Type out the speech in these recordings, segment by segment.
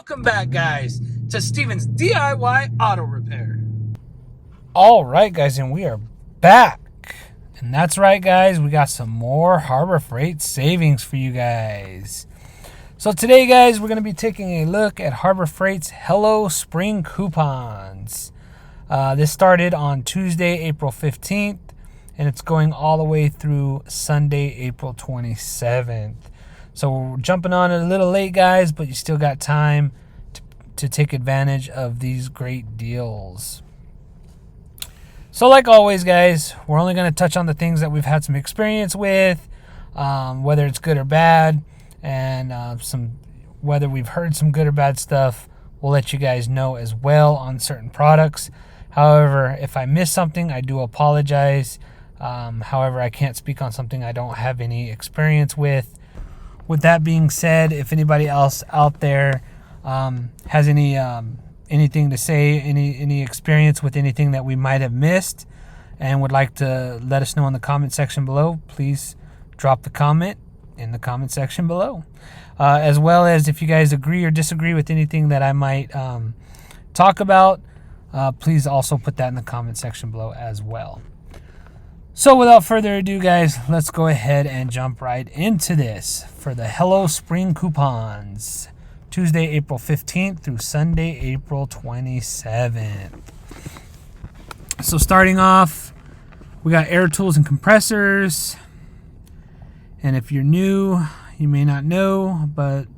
Welcome back, guys, to Steven's DIY Auto Repair. All right, guys, and we are back. And that's right, guys, we got some more Harbor Freight savings for you guys. So today, guys, we're going to be taking a look at Harbor Freight's Hello Spring coupons. This started on Tuesday, April 15th, and it's going all the way through Sunday, April 27th. So we're jumping on it a little late, guys, but you still got time to take advantage of these great deals. So like always, guys, we're only going to touch on the things that we've had some experience with, whether it's good or bad, and whether we've heard some good or bad stuff. We'll let you guys know as well on certain products. However, if I miss something, I do apologize. However, I can't speak on something I don't have any experience with. With that being said, if anybody else out there has anything to say, any experience with anything that we might have missed, and would like to let us know in the comment section below, please drop the comment in the comment section below. As well as if you guys agree or disagree with anything that I might talk about, please also put that in the comment section below as well. So without further ado, guys, let's go ahead and jump right into this for the Hello Spring coupons. Tuesday, April 15th through Sunday, April 27th. So starting off, we got air tools and compressors. And if you're new, you may not know, but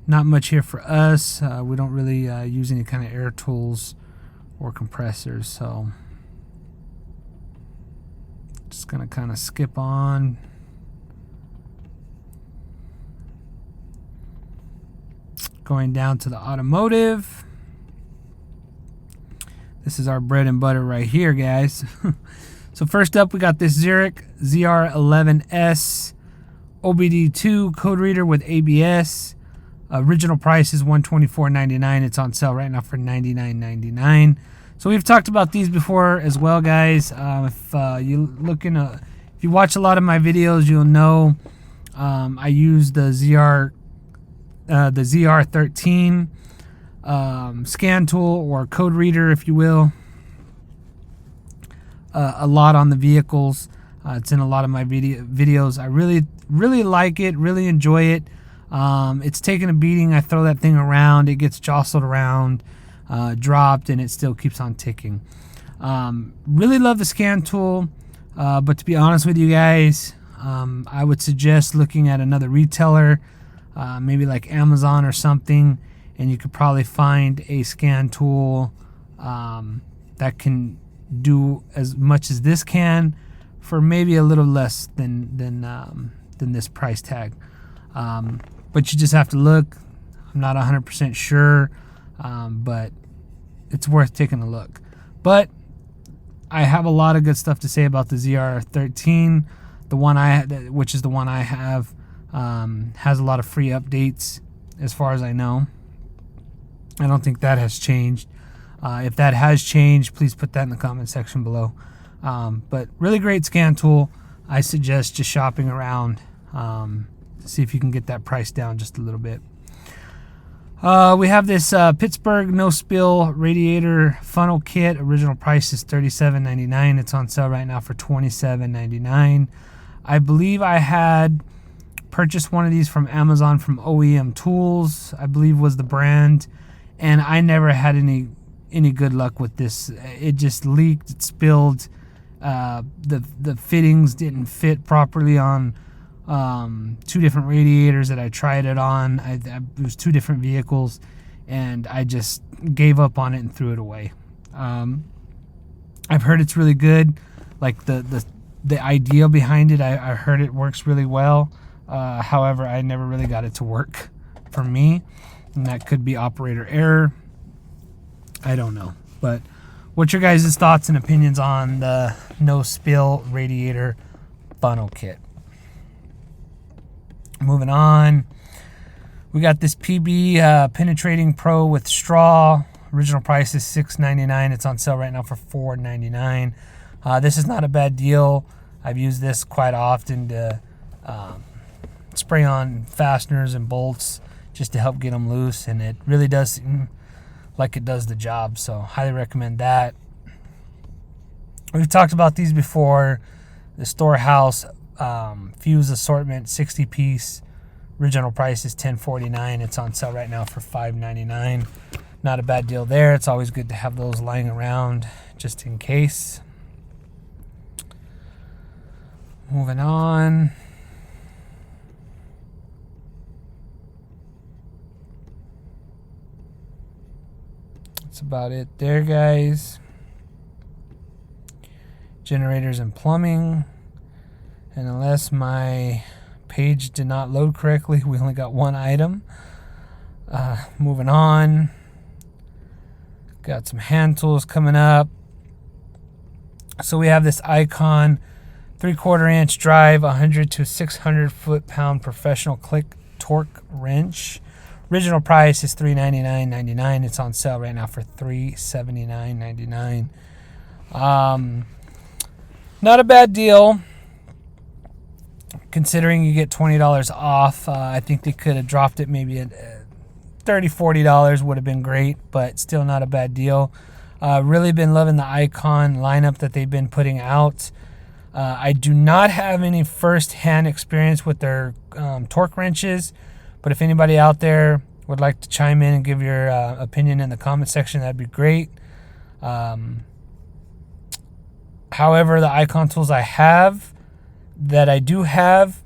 not much here for us. We don't really use any kind of air tools or compressors, so just gonna kind of skip on. Going down to the automotive. This is our bread and butter right here, guys. So first up, we got this Zurich ZR11S OBD2 code reader with ABS. Original price is $124.99. It's on sale right now for $99.99. So we've talked about these before as well, guys. If you watch a lot of my videos, you'll know I use the ZR13 scan tool, or code reader, if you will, a lot on the vehicles. It's in a lot of my videos. I really like it, really enjoy it. It's taking a beating. I throw that thing around, it gets jostled around, dropped, and it still keeps on ticking. Really love the scan tool, but to be honest with you guys, I would suggest looking at another retailer, maybe like Amazon or something, and you could probably find a scan tool that can do as much as this can for maybe a little less than this price tag. But you just have to look. I'm not 100% sure, but it's worth taking a look. But I have a lot of good stuff to say about the ZR13. Which is the one I have, has a lot of free updates as far as I know. I don't think that has changed. If that has changed, please put that in the comment section below. But really great scan tool. I suggest just shopping around, see if you can get that price down just a little bit. We have this Pittsburgh no spill radiator funnel kit. Original price is $37.99. It's on sale right now for $27.99. I believe I had purchased one of these from Amazon from OEM Tools, I believe was the brand, and I never had any good luck with this. It just leaked, it spilled. The fittings didn't fit properly on two different radiators that I tried it on. It was two different vehicles, and I just gave up on it and threw it away. I've heard it's really good. Like the idea behind it, I heard it works really well. However, I never really got it to work for me, and that could be operator error. I don't know. But what's your guys' thoughts and opinions on the no spill radiator funnel kit? Moving on, we got this PB Penetrating Pro with straw. Original price is $6.99. It's on sale right now for $4.99. This is not a bad deal. I've used this quite often to spray on fasteners and bolts. just to help get them loose, and it really does seem like it does the job. So highly recommend that. We've talked about these before. The Storehouse Fuse Assortment 60 piece. Original price is $10.49. It's on sale right now for $5.99. Not a bad deal there. It's always good to have those lying around just in case. Moving on. That's about it there, guys. Generators and plumbing. And unless my page did not load correctly, we only got one item. Moving on. Got some hand tools coming up. So we have this Icon 3/4 inch drive, 100 to 600 foot-pound professional click torque wrench. Original price is $399.99. It's on sale right now for $379.99. Not a bad deal, considering you get $20 off. I think they could have dropped it maybe at $30, $40 would have been great, but still not a bad deal. Really been loving the Icon lineup that they've been putting out. I do not have any first-hand experience with their torque wrenches, but if anybody out there would like to chime in and give your opinion in the comment section, that'd be great. However, the Icon tools I do have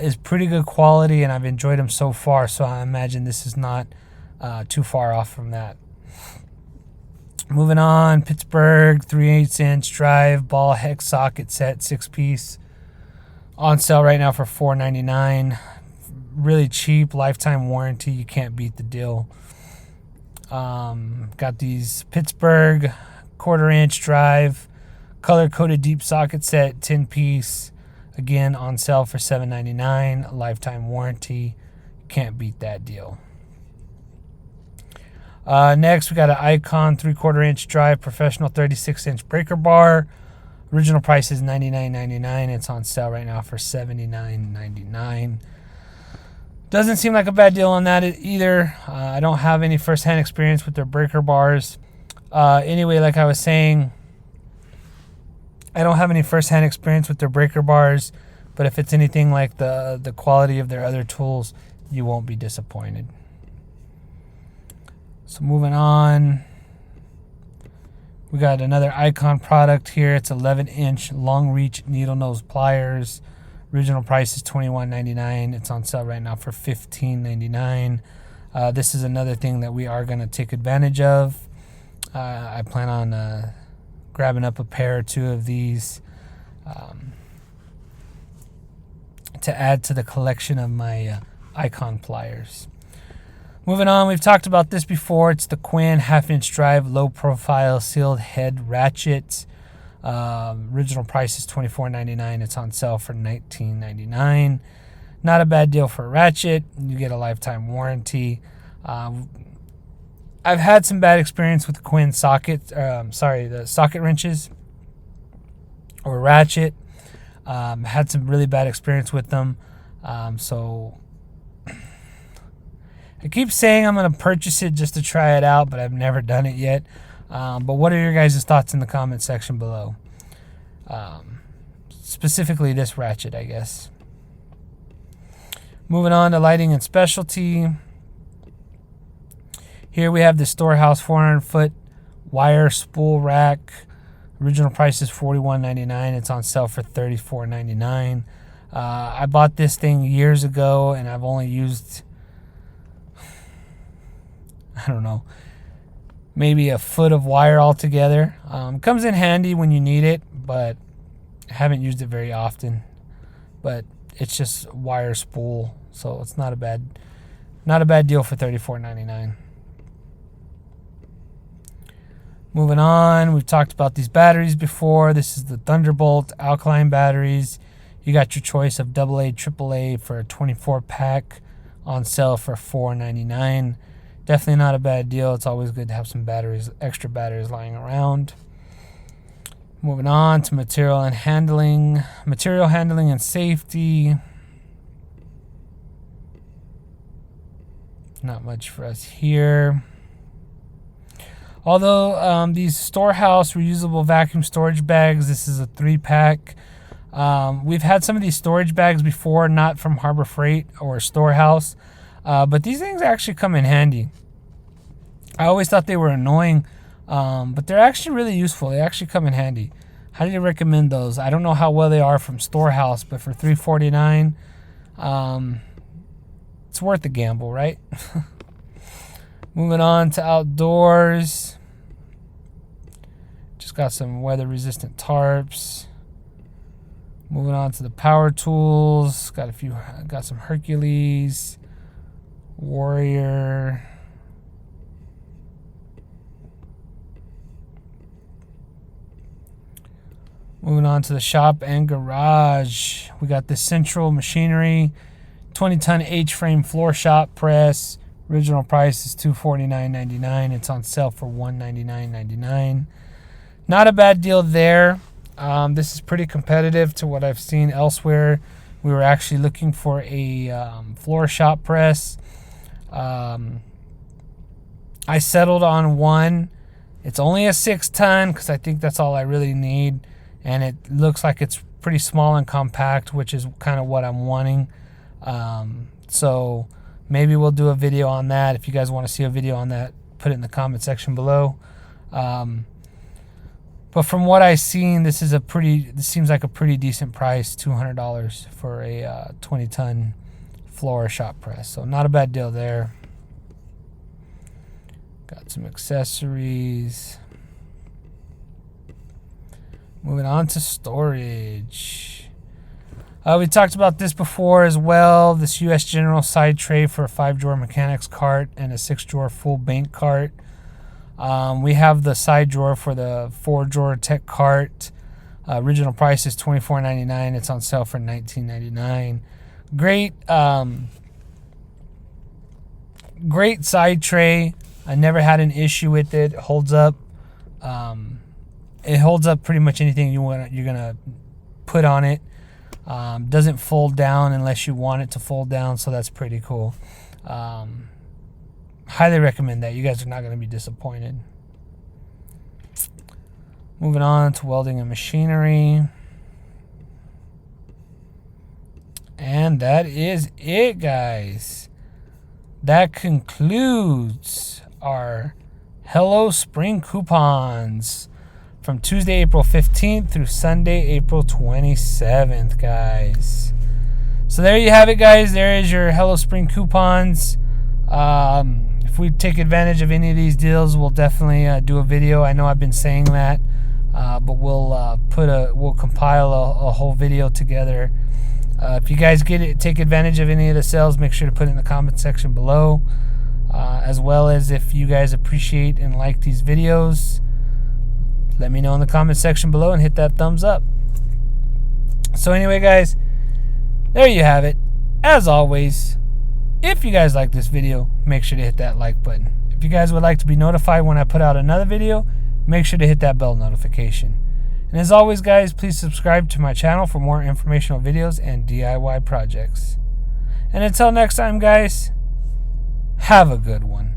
is pretty good quality, and I've enjoyed them so far, so I imagine this is not too far off from that. Moving on, Pittsburgh 3/8 inch drive ball hex socket set 6-piece, on sale right now for $4.99. Really cheap, lifetime warranty. You can't beat the deal. Got these Pittsburgh 1/4 inch drive color coded deep socket set 10-piece, again on sale for $7.99. Lifetime warranty. Can't beat that deal. Next, we got an Icon 3/4 inch drive professional 36 inch breaker bar. Original price is $99.99. It's on sale right now for $79.99. Doesn't seem like a bad deal on that either. I don't have any first-hand experience with their breaker bars. Anyway, like I was saying, I don't have any first-hand experience with their breaker bars, but if it's anything like the quality of their other tools, you won't be disappointed. So moving on, we got another Icon product here. It's 11 inch long reach needle nose pliers. Original price is $21.99. It's on sale right now for $15.99. This is another thing that we are going to take advantage of. I plan on grabbing up a pair or two of these to add to the collection of my Icon pliers. Moving on, we've talked about this before. It's the Quinn 1/2 inch drive low profile sealed head ratchet. Original price is $24.99. It's on sale for $19.99. Not a bad deal for a ratchet. You get a lifetime warranty. I've had some bad experience with the Quinn the socket wrenches or ratchet. Had some really bad experience with them. So I keep saying I'm going to purchase it just to try it out, but I've never done it yet. But what are your guys' thoughts in the comment section below? Specifically this ratchet, I guess. Moving on to lighting and specialty. Here we have the Storehouse 400 foot wire spool rack. Original price is $41.99. It's on sale for $34.99. I bought this thing years ago, and I've only used, I don't know, maybe a foot of wire altogether. Comes in handy when you need it, but I haven't used it very often. But it's just wire spool, so it's not a bad deal for $34.99. Moving on, we've talked about these batteries before. This is the Thunderbolt alkaline batteries. You got your choice of AA, AAA for a 24 pack, on sale for $4.99. Definitely not a bad deal. It's always good to have some batteries, extra batteries lying around. Moving on to material handling and safety. Not much for us here. Although these Storehouse reusable vacuum storage bags, this is a 3-pack. We've had some of these storage bags before, not from Harbor Freight or Storehouse, but these things actually come in handy. I always thought they were annoying, but they're actually really useful. They actually come in handy. Highly recommend those. I don't know how well they are from Storehouse, but for $3.49, it's worth the gamble, right? Moving on to outdoors. Just got some weather-resistant tarps. Moving on to the power tools. Got some Hercules, Warrior. Moving on to the shop and garage. We got the Central Machinery 20-ton H-frame floor shop press. Original price is $249.99. It's on sale for $199.99. Not a bad deal there. This is pretty competitive to what I've seen elsewhere. We were actually looking for a floor shop press. I settled on one. It's only a 6-ton because I think that's all I really need. And it looks like it's pretty small and compact, which is kind of what I'm wanting. So maybe we'll do a video on that. If you guys want to see a video on that, put it in the comment section below. But from what I've seen, this seems like a pretty decent price, $200 for a 20-ton floor shop press. So not a bad deal there. Got some accessories. Moving on to storage. We talked about this before as well. This U.S. General side tray for a 5-drawer mechanics cart and a 6-drawer full bank cart. We have the side drawer for the 4-drawer tech cart. Original price is $24.99. It's on sale for $19.99. Great side tray. I never had an issue with it. It holds up. It holds up pretty much anything you're gonna put on it. Doesn't fold down unless you want it to fold down, so that's pretty cool. Highly recommend that. You guys are not going to be disappointed. Moving on to welding and machinery. And that is it, guys. That concludes our Hello Spring coupons from Tuesday, April 15th through Sunday, April 27th, guys. So there you have it, guys. There is your Hello Spring coupons. If we take advantage of any of these deals, we'll definitely do a video. I know I've been saying that, but we'll compile a whole video together. If you guys take advantage of any of the sales, make sure to put it in the comment section below. As well as if you guys appreciate and like these videos, let me know in the comment section below and hit that thumbs up. So anyway, guys, there you have it. As always, if you guys like this video, make sure to hit that like button. If you guys would like to be notified when I put out another video, make sure to hit that bell notification. And as always, guys, please subscribe to my channel for more informational videos and DIY projects. And until next time, guys, have a good one.